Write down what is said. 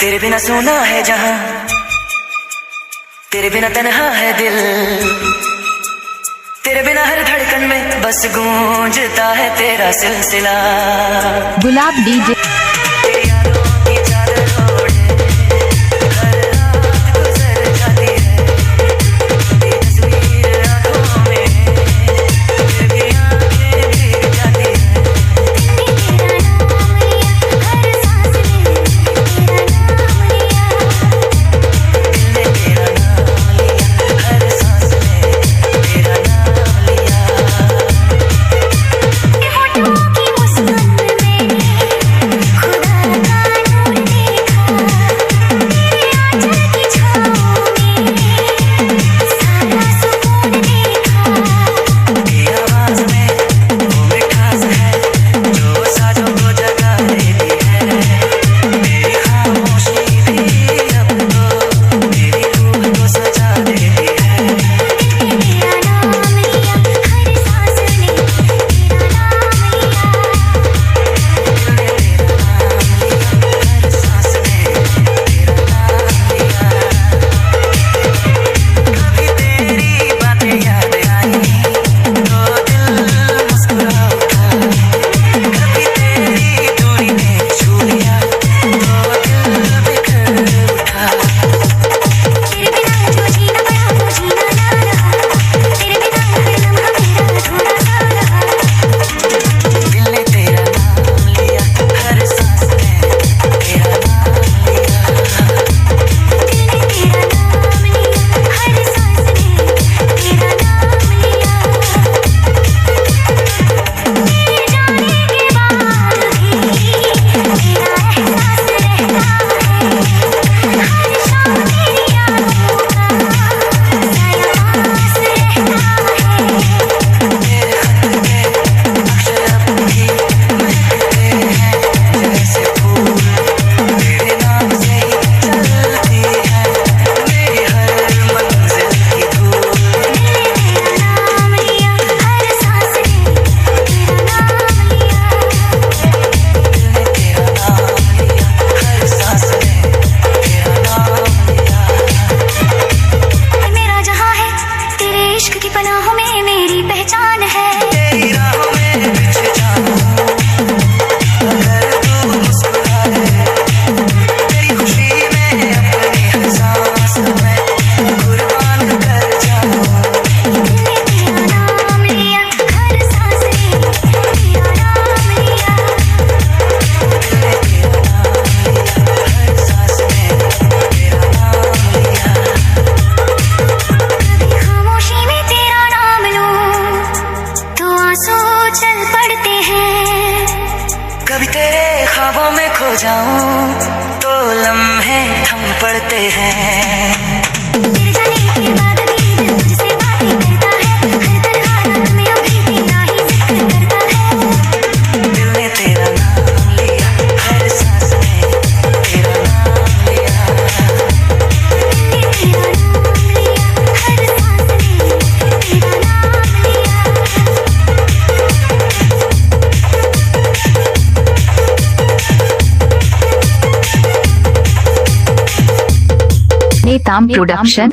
तेरे बिना सोना है जहां, तेरे बिना तन्हा है दिल, तेरे बिना हर धड़कन में बस गूंजता है तेरा सिलसिला। गुलाब डीजे कभी तेरे ख्वाबों में खो जाऊं तो लम्हे थम पड़ते हैं। तेरे जाने के बाद भी दिल मुझसे बातें करता है, हर तरह में अभी तेरा ही जिक्र करता है। दिल ने तेरा नाम लिया, हर सांस में तेरा नाम लिया। दिल ने तेरा नाम लिया, हर सांस में तेरा नाम लिया। नेताम प्रोडक्शन